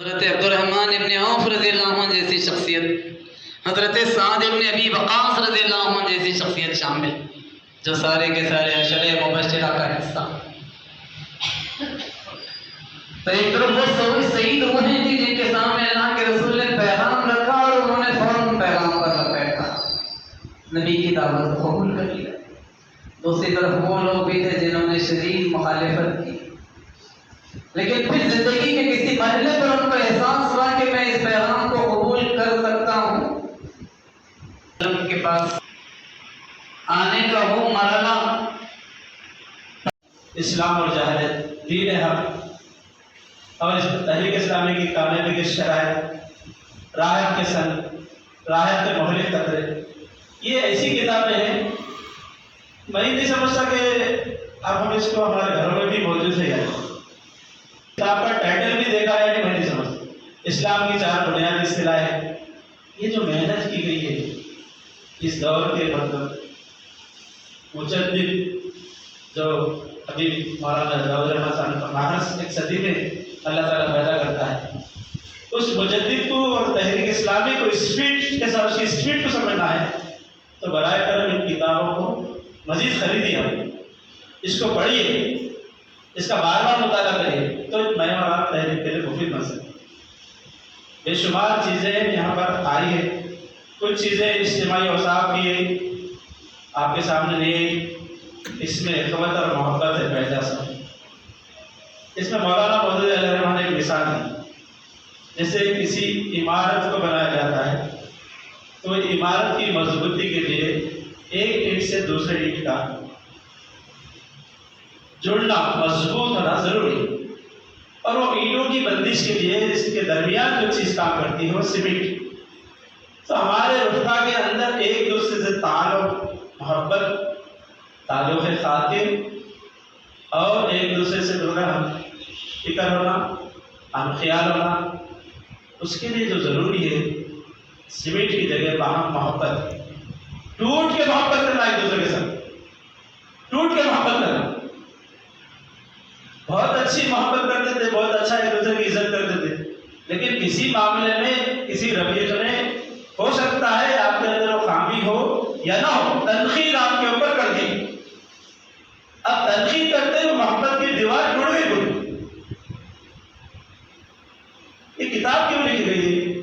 حضرت عبد الرحمن ابن عوف رضی اللہ عنہ جیسی شخصیت، حضرت سعد ابن ابی وقاص رضی اللہ عنہ جیسی شخصیت شامل، جو سارے کے سارے عشرہ مبشرہ کا حصہ۔ تو ایک طرف وہ سعید وہ ہیں جن کے سامنے اللہ کے رسول نے پیغام رکھا اور انہوں نے فوراً پیغام پر لبیک کہا، نبی کی دعوت کو قبول کر لیا۔ دوسری طرف وہ لوگ بھی تھے جنہوں نے شدید مخالفت کی، لیکن پھر زندگی کے کسی مرحلے پر ان کو احساس ہوا کہ میں اس پیغام کو قبول کر سکتا ہوں۔ ان کے پاس آنے کا وہ مرحلہ اسلام اور جہالت، دین حق اور اس تحریک اسلامی کی کامیابی کے شرائط، راحت کے سن، راحت کے مہلک قطرے، یہ ایسی کتابیں ہیں میں نہیں سمجھتا کہ اب ہم اس کو ہمارے گھروں میں بھی موجود ہے۔ کتاب کا ٹائٹل بھی دیکھا ہے کہ میں نہیں سمجھتا۔ اسلام کی 4 بنیادی اصطلاحیں، یہ جو محنت کی گئی ہے اس دور کے مطلب مجدد جو ابھی مولانا داؤد احمد صاحب کا محض ایک صدی میں اللہ تعالیٰ پیدا کرتا ہے، اس مجدد کو اور تحریک اسلامی کو اسپیڈ کے ساتھ اس کی اسپیڈ کو سمجھنا ہے تو برائے کرم ان کتابوں کو مزید خریدیے، ہم اس کو پڑھیے، اس کا بار بار مطالعہ کریے تو میں اور آپ تحریک کے لیے مفید بن سکتے۔ بے شمار چیزیں یہاں پر آئی ہیں، کچھ چیزیں اجتماعی اوصاف کی ہیں آپ کے سامنے نہیں، اس میں اخوت اور محبت ہے پہلا سب۔ اس میں مولانا مودودی علیہ الرحمہ نے ایک مثال دی، جیسے کسی عمارت کو بنایا جاتا ہے تو عمارت کی مضبوطی کے لیے ایک اینٹ سے دوسرے اینٹ کا جڑنا، مضبوط ہونا ضروری ہے، اور وہ اینٹوں کی بندش کے لیے اس کے درمیان جو چیز کام کرتی ہے وہ سیمنٹ۔ تو ہمارے رفتہ کے اندر ایک دوسرے سے تعلق، محبت، تعلق خاطر اور ایک دوسرے سے ہم فکر ہونا، ہم خیال ہونا، اس کے لیے جو ضروری ہے سیمنٹ کی جگہ باہم محبت، ٹوٹ کے محبت کرنا، ایک دوسرے کے ساتھ ٹوٹ کے محبت کرنا۔ بہت اچھی محبت کرتے تھے، بہت اچھا ایک دوسرے کی عزت کرتے تھے، لیکن کسی معاملے میں، کسی رویے میں ہو سکتا ہے آپ کے اندر وہ خامی ہو یا نہ ہو، تنقید آپ کے اوپر کر دی، اب تنقید کرتے ہوئے محبت کی دیوار ٹوٹ گئی پوری۔ یہ کتاب کیوں لکھی گئی ہے؟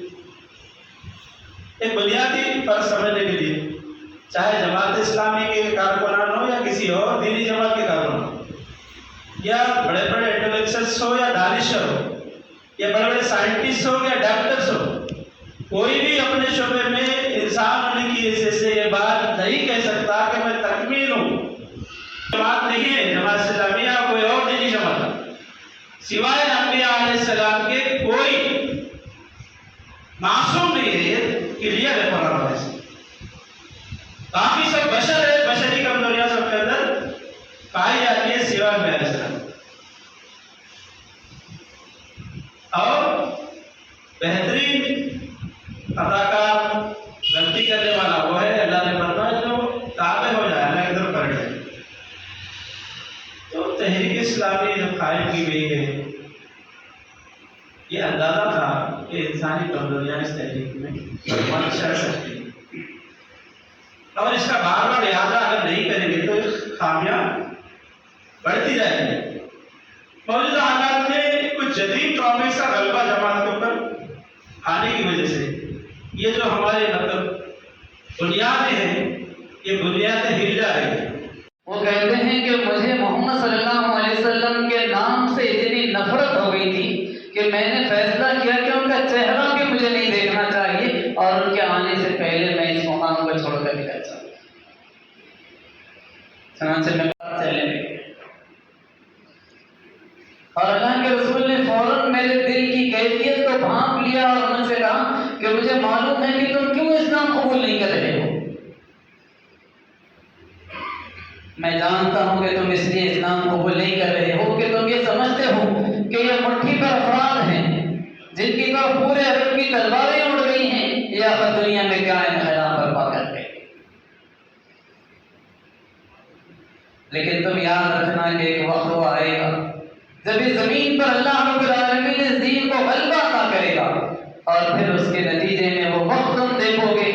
ایک بنیادی فرق سمجھنے کے لیے، چاہے جماعت اسلامی کے کارکنان ہو یا کسی اور دینی جماعت کے کارکنان ہو، یا بڑے بڑے انٹلیکچوئلس ہو یا دانشور ہو، یا بڑے بڑے سائنٹسٹ ہو یا ڈاکٹرس ہو، کوئی بھی اپنے شعبے میں انسان ہونے کی حیثیت سے یہ بات نہیں کہہ سکتا کہ میں تکمیل ہوں۔ جماعت نہیں ہے جماعت اسلامیہ، کوئی اور دینی جماعت سوائے انبیاء علیہ السلام کے کوئی معصوم نہیں ہے، یہ کلیئر ہے قرآن والے سے۔ باقی سب بشر ہے، بشری کمزوریاں سب کے اندر پائی جاتی ہے سوائے انبیاء علیہ السلام۔ اور بہترین اداکار، غلطی کرنے والا وہ ہے اللہ نے فرمایا جو تابع ہو جائے، اللہ کی طرف پلٹ جائے۔ تو تحریک اسلامی جب قائم کی گئی ہے، یہ اندازہ تھا کہ انسانی کمزوریاں اس تحریک میں چڑھ سکتی ہیں، اور اس کا بار بار اعادہ اگر نہیں کریں گے تو خامیاں بڑھتی جائیں گی۔ موجودہ حالات میں کچھ جدید ٹاپکس کا غلبہ جماعت کے اوپر آنے کی وجہ سے یہ جو ہمارے مطلب بنیادیں ہیں، یہ بنیادیں ہل جا رہی ہیں۔ وہ کہتے ہیں کہ مجھے محمد صلی اللہ علیہ وسلم کے نام سے اتنی نفرت ہو گئی تھی کہ میں نے فیصلہ کیا کہ ان کا چہرہ بھی مجھے نہیں دیکھنا چاہیے، اور ان کے آنے سے پہلے میں اس مقام کو چھوڑ کر نکل جاؤں۔ چنانچہ میں چلے گئے، اور اللہ کے رسول نے فوراً میرے دل کی کیفیت کو بھانپ لیا اور ان سے کہا کہ مجھے معلوم ہے کہ تم کیوں اسلام قبول نہیں کر رہے ہو۔ میں جانتا ہوں کہ تم اس لیے اسلام قبول نہیں کر رہے ہو کہ تم یہ سمجھتے ہو کہ یہ مٹھی پر افراد ہیں جن کی طرف پورے عرب کی تلواریں اڑ گئی ہیں، یا دنیا میں کیا انقلاب برپا کر گئے۔ لیکن تم یاد رکھنا کہ ایک وقت وہ آئے گا جب اس زمین پر اللہ رب العالمین اس دین کو غلبہ عطا کرے گا، اور پھر اس کے نتیجے میں وہ وقت تم دیکھو گے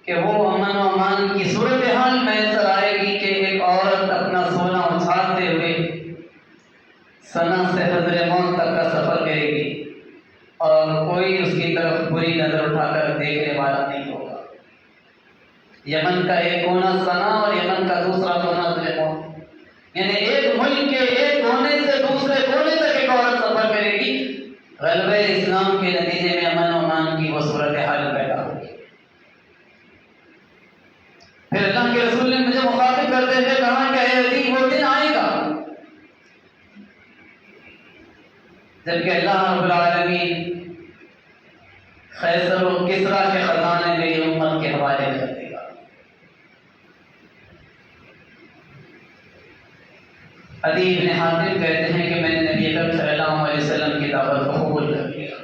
کہ وہ امن و امان کی صورتحال میسر آئے گی کہ ایک عورت اپنا سونا اچھالتے ہوئے ثنا سے حضر موت تک کا سفر کرے گی اور کوئی اس کی طرف بری نظر اٹھا کر دیکھنے والا نہیں ہوگا۔ یمن کا ایک کونا ثنا اور یمن کا دوسرا کونا حضر موت، یعنی ایک ملک کے ایک کونے سے دوسرے کونے تک ایک عورت سفر کرے گی، غلبہ اسلام کے نتیجے میں امن و امان کی وہ صورتحال پیدا ہوگی۔ پھر اللہ کے رسول نے مجھے مخاطب کرتے ہوئے کہا کہ اے علی، وہ دن آئے گا جبکہ اللہ رب العالمین قیصر و کسریٰ کے خزانے میری امت کے حوالے کر دے گا۔ عدی بن حاتم کہتے ہیں کہ میں نے نبی اکرم صلی اللہ علیہ وسلم کی دعوت کو قبول کر لیا،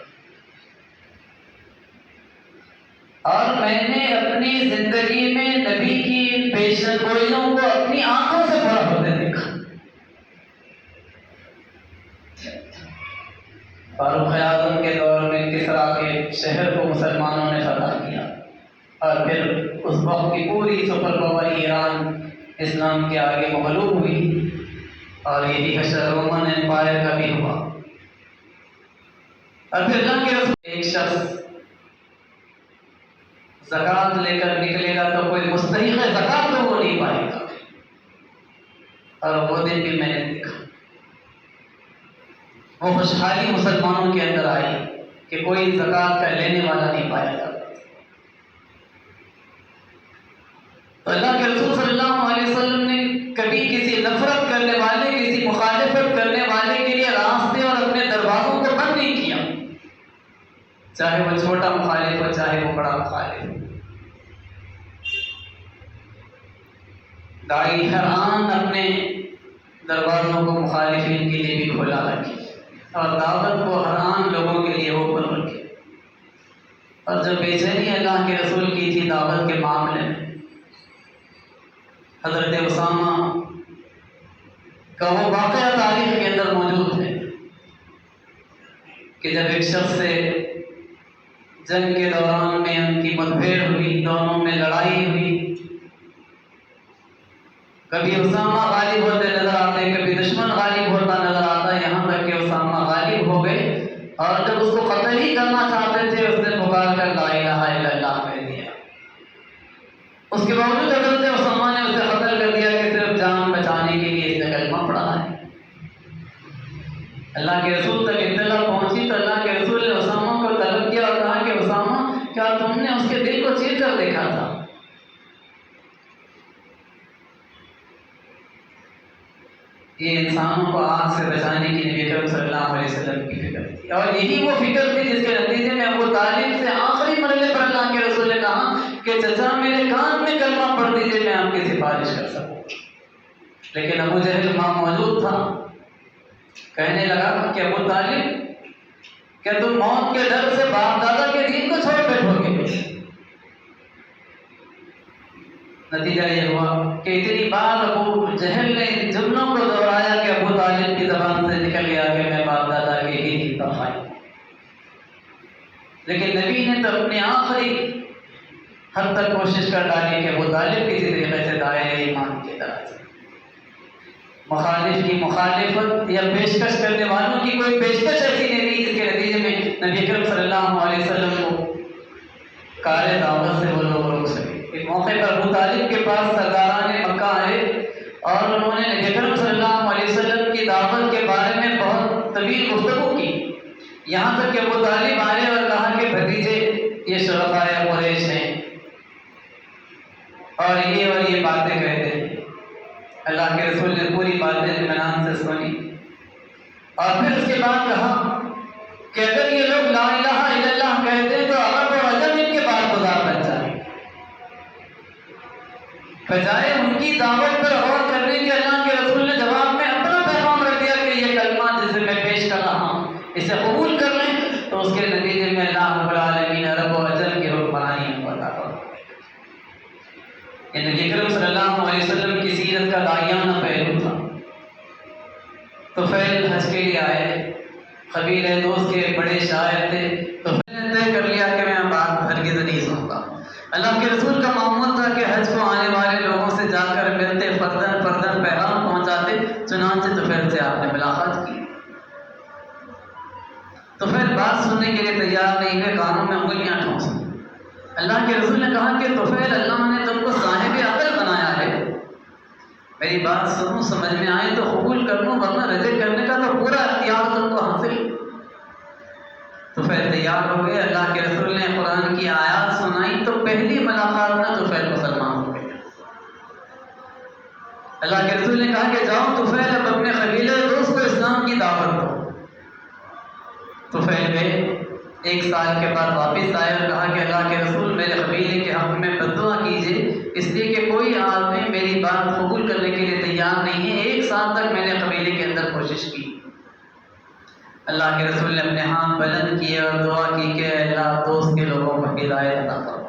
اور میں نے اپنی زندگی میں نبی کی پیشن گوئیوں کو اپنی آنکھوں سے پورا ہوتے دیکھا۔ فاروق اعظم کے دور میں کسریٰ کے شہر کو مسلمانوں نے فتح کیا، اور پھر اس وقت کی پوری سپر پاور ایران اسلام کے آگے مغلوب ہوئی، اور یہی حشر رومن امپائر کا بھی ہوا۔ اور پھر اللہ کے رسول، ایک شخص زکوٰۃ لے کر نکلے گا تو کوئی مستحق زکوٰۃ تو وہ نہیں پائے گا، اور وہ دن بھی میں نے دیکھا۔ وہ خوشحالی مسلمانوں کے اندر آئی کہ کوئی زکوٰۃ کا لینے والا نہیں پایا جاتا۔ تو اللہ کے رسول صلی اللہ علیہ وسلم نے کبھی کسی نفرت کرنے والے، کسی مخالفت کرنے والے کے لیے راستے اور اپنے دروازوں کو بند نہیں کیا، چاہے وہ چھوٹا مخالف ہو چاہے وہ بڑا مخالف ہو۔ داعی ہر آن اپنے دروازوں کو مخالفین کے لیے بھی کھلا رکھے، اور دعوت کو ہر آن لوگوں کے لیے اوپن رکھے۔ اور جب بے چینی اللہ کے رسول کی تھی دعوت کے معاملے میں، حضرت اسامہ کا وہ واقعہ تاریخ کے اندر موجود ہے کہ جب ایک شخص سے جنگ کے دوران میں ان کی مدبھیڑ ہوئی، دونوں میں لڑائی ہوئی، کبھی اسامہ غالب ہوتے نظر آتے، کبھی دشمن غالب ہوتا نظر آتا، یہاں تک کہ اسامہ غالب ہو گئے، اور جب اس کو قتل ہی کرنا چاہتے تھے اس نے پکار کر لا الہ الا اللہ کہہ دیا۔ اس کے باوجود حضرت اسامہ نے اسے قتل کر دیا کہ صرف جان بچانے کے لیے اس نے کلمہ پڑھا ہے۔ اللہ کے رسول تک اطلاع پہنچی تو اللہ کے رسول نے اسامہ کو طلب کیا اور کہا کہ اسامہ، کیا تم نے اس کے دل کو چیر کر دیکھا تھا؟ یہ انسانوں کو آگ سے بچانے کی نبی اکرم صلی اللہ علیہ وسلم کی فکر تھی، اور یہی وہ فکر تھی جس کے نتیجے میں ابو طالب سے آخری مرحلے پر اللہ کے رسول نے کہا کہ چچا میرے کان میں کلمہ پڑھ دیجیے، میں آپ کی سفارش کر سکوں۔ لیکن ابو جہل وہاں موجود تھا، کہنے لگا کہ ابو طالب، کیا تم موت کے ڈر سے باپ دادا کے دین کو چھوڑ بیٹھو گے؟ نتیجہ یہ ہوا کہ اتنی بار ابو جہل نے ان جملوں کو دہرایا کہ ابو طالب کی زبان سے نکل گیا کہ میں باپ دادا کے ہی دین پر قائم۔ لیکن نبی نے تو اپنے آخری حد تک کوشش کر ڈالی کہ ابو طالب کسی طریقے سے دائرۂ ایمان کی طرح سے، مخالف کی مخالفت یا پیشکش کرنے والوں کی کوئی پیشکش ایسی نہیں تھی جس کے نتیجے میں نبی اکرم صلی اللہ علیہ وسلم کو کار دعوت سے وہ لوگ روک سکے۔ ایک موقع پر ابو طالب کے پاس سرداران مکہ آئے اور انہوں نے نبی اکرم صلی اللہ علیہ وسلم کی دعوت کے بارے میں بہت طویل گفتگو کی، یہاں تک کہ ابو طالب آئے اور کہا کہ بھتیجے، یہ شرفائے قریش ہیں اور یہ باتیں کہتے ہیں۔ اللہ کے رسول نے پوری باتیں اطمینان سے سنی، اور پھر اس کے بعد کہا کہ اگر یہ لوگ لا الہ الا اللہ کہتے ہیں تو عرب اور عجم ان کے بعد گزار بن جائے، بجائے ان کی دعوت پر غور کرنے کے اللہ کے رسول نے جواب میں اپنا پیغام رکھ دیا کہ یہ کلمہ جسے میں پیش کر رہا ہوں اسے قبول کر لیں، تو اس کے نتیجے میں اللہ رب العالمین عرب و عجم کی حکمرانی کو عطا فرمائے۔ نبی اکرم صلی اللہ علیہ وسلم کی سیرت کا داعیانہ پہلو تھا۔ تو حج کے لیے آئے، قبیلہ دوست کے بڑے شاعر تھے، تو میں نے طے کر لیا کہ میں بات ہرگز نہیں سنتا۔ اللہ کے رسول کا معمول تھا کہ حج کو آنے والے لوگوں سے جا کر ملتے، فردن فردن پیغام پہنچاتے، چنانچہ طفیل سے آپ نے ملاقات کی۔ طفیل بات سننے کے لیے تیار نہیں ہوئے، کانوں میں انگلیاں ٹھونس۔ اللہ کے رسول نے کہا کہ طفیل، اللہ نے تم کو صاحب عقل بنایا ہے، میری بات سنوں، سمجھ میں آئے تو قبول کر لوں، ورنہ ریجیکٹ کرنے کا تو پورا اختیار تم کو حاصل۔ طفیل تیار ہو گئے، اللہ کے رسول نے قرآن کی آیات سنائی تو پہلی ملاقات میں طفیل مسلمان ہو گئے۔ اللہ کے رسول نے کہا کہ جاؤ طفیل، اب اپنے قبیلے دوست کو اسلام کی دعوت دو۔ طفیل گئے، 1 سال کے بعد واپس آئے اور کہا کہ اللہ کے رسول، میرے قبیلے کے حق میں بد دعا کیجیے، اس لیے کہ کوئی آدمی میری بات قبول کرنے کے لیے تیار نہیں ہے۔ 1 سال تک میں نے قبیلے کے اندر کوشش کی۔ اللہ کے رسول نے اپنے ہاتھ بلند کیے اور دعا کی کہ اللہ دوست کے لوگوں کو ہدایت عطا فرما۔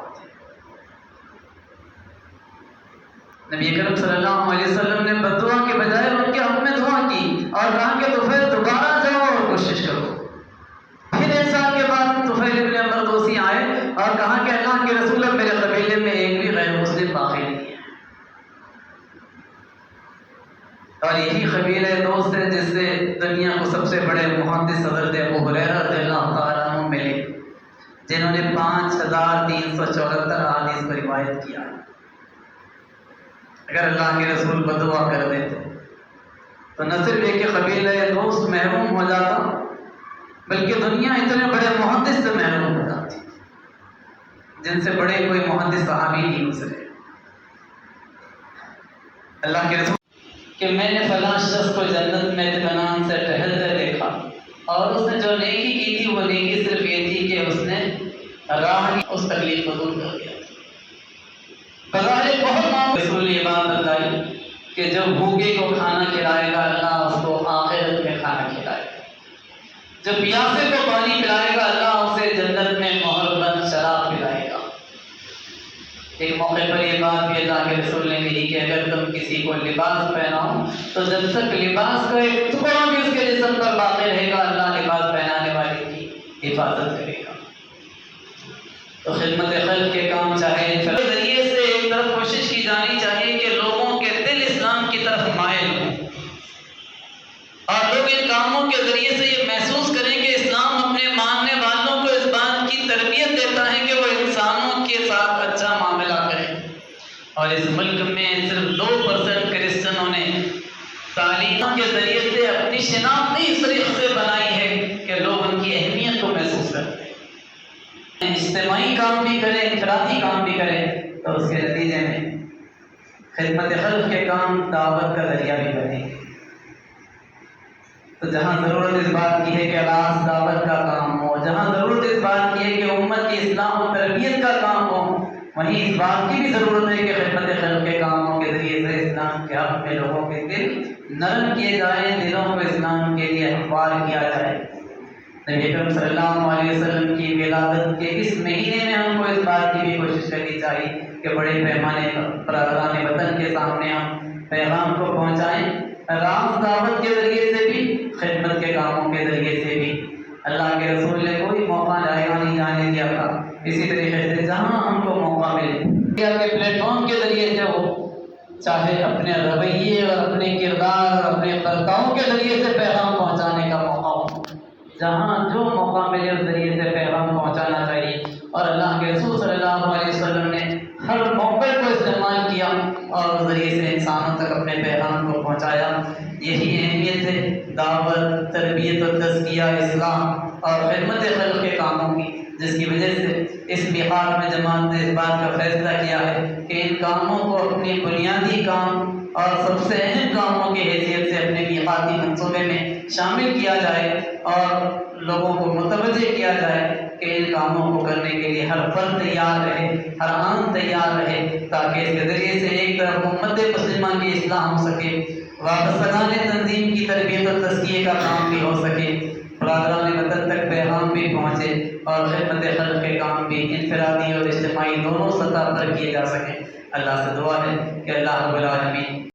نبی کریم صلی اللہ علیہ وسلم نے بد دعا کے بجائے ان کے حق میں دعا کی اور کہا کہ طفیل دوبارہ جاؤ اور کوشش کرو۔ پھر 1 سال کے بعد طفیل ابن عمر دوسی آئے اور کہا کہ اللہ کے رسول، اب میرے قبیلے میں ایک بھی غیر مسلم باقی نہیں ہے۔ اور یہی قبیلہ دوست ہے جس سے دنیا کو سب سے بڑے محدث حضرت ابو ہریرہ رضی اللہ تعالیٰ عنہ ملے، جنہوں نے 5374 احادیث کو روایت کیا۔ اگر اللہ کے رسول بدعا کر دیتے تو نہ صرف یہ کہ قبیلہ دوست محروم ہو جاتا، بلکہ دنیا اتنے بڑے محدث سے محروم ہو جاتی جن سے بڑے کوئی محدث صحابی نہیں گزرے۔ اللہ کے رسول کہ میں نے فلاں شخص کو جنت میں اطمینان سے ٹہلتے دیکھا، اور اس نے جو نیکی کی تھی وہ نیکی صرف یہ تھی کہ اس نے راہ کی اس تکلیف کو دور کر دیا۔ بظاہر بہت معمولی رسول نے یہ بات بتائی کہ جب بھوکے کو کھانا کھلائے گا اللہ اس کو آخرت میں کھانا کھلائے گا، جب پیاسے کو پانی پلائے گا اللہ اسے جنت میں مہر بند شراب پلائے گا۔ ایک موقع پر یہ بات بھی اللہ کے رسول نے کہی کہ اگر تم کسی کو لباس پہناؤ تو جب تک لباس کا ایک ٹکڑا بھی اس کے جسم پر باقی رہے گا اللہ لباس پہنانے والے کی حفاظت کرے گا۔ تو خدمت خلق کے کام چاہے ذریعے سے ایک طرف کوشش کی جانی چاہیے کہ لوگوں کے دل اسلام کی طرف مائل ہوں، اور لوگ ان کاموں کے ذریعے سے یہ محسوس کریں کہ اسلام اپنے ماننے والوں کو اس بات کی تربیت دیتا ہے کہ وہ انسانوں کے ساتھ اچھا معاملہ کریں۔ اور اس ملک میں صرف 2% کرسچنوں نے تعلیم کے ذریعے سے اپنی شناخت اس طریقے سے بنائی ہے کہ لوگ ان کی اہمیت کو محسوس کرتے ہیں۔ اجتماعی کام بھی کریں، انفرادی کام بھی کریں، تو اس کے نتیجے میں خدمت خلق کے کام دعوت کا ذریعہ بھی بنے۔ تو جہاں ضرورت اس بات کی ہے کہ راز دعوت کا کام ہو، جہاں ضرورت اس بات کی ہے کہ امت کی اصلاح و تربیت کا کام ہو، وہیں اس بات کی بھی ضرورت ہے کہ خدمت خلق کے کاموں کے ذریعے سے اسلام کے حق میں لوگوں کے دل نرم کیے جائیں، دلوں کو اسلام کے لیے ہموار کیا جائے۔ نبی اکرم صلی اللہ علیہ وسلم کی ولادت کے اس مہینے میں ہم کو اس بات کی بھی کوشش کرنی چاہیے کہ بڑے پیمانے پر اذان وطن کے سامنے ہم پیغام کو پہنچائیں، راز دعوت کے ذریعے سے بھی، خدمت کے کاموں کے ذریعے سے بھی۔ اللہ کے رسول نے کوئی موقع ضائع نہیں جانے دیا تھا۔ اسی طریقے سے جہاں ہم کو موقع ملے اپنے پلیٹ فارم کے ذریعے سے ہو، چاہے اپنے رویے اور اپنے کردار اور اپنے برتاؤ کے ذریعے سے پیغام پہنچانے کا موقع ہو، جہاں جو موقع ملے اس ذریعے سے پیغام پہنچانا چاہیے۔ اور اللہ کے رسول صلی اللہ علیہ وسلم نے ہر موقع کو استعمال کیا اور اس ذریعے سے انسانوں تک اپنے پیغام کو پہنچایا۔ یہی اہمیت ہے دعوت، تربیت و تزکیہ، اصلاح اور خدمت خلق کے کاموں کی، جس کی وجہ سے اس بہار میں جماعت نے اس بات کا فیصلہ کیا ہے کہ ان کاموں کو اپنی بنیادی کام اور سب سے اہم کاموں کی حیثیت سے اپنے میقاتی منصوبے میں شامل کیا جائے اور لوگوں کو متوجہ کیا جائے کہ ان کاموں کو کرنے کے لیے ہر فرد تیار رہے، ہر آن تیار رہے، تاکہ اس کے ذریعے سے ایک طرف امت مسلمہ کی اصلاح ہو سکے، واپسگان تنظیم کی تربیت اور تزکیے کا کام بھی ہو سکے، برادران وطن تک پیغام بھی پہنچے اور خدمت خلق کے کام بھی انفرادی اور اجتماعی دونوں سطح پر کیے جا سکیں۔ اللہ سے دعا ہے کہ اللہ رب العالمین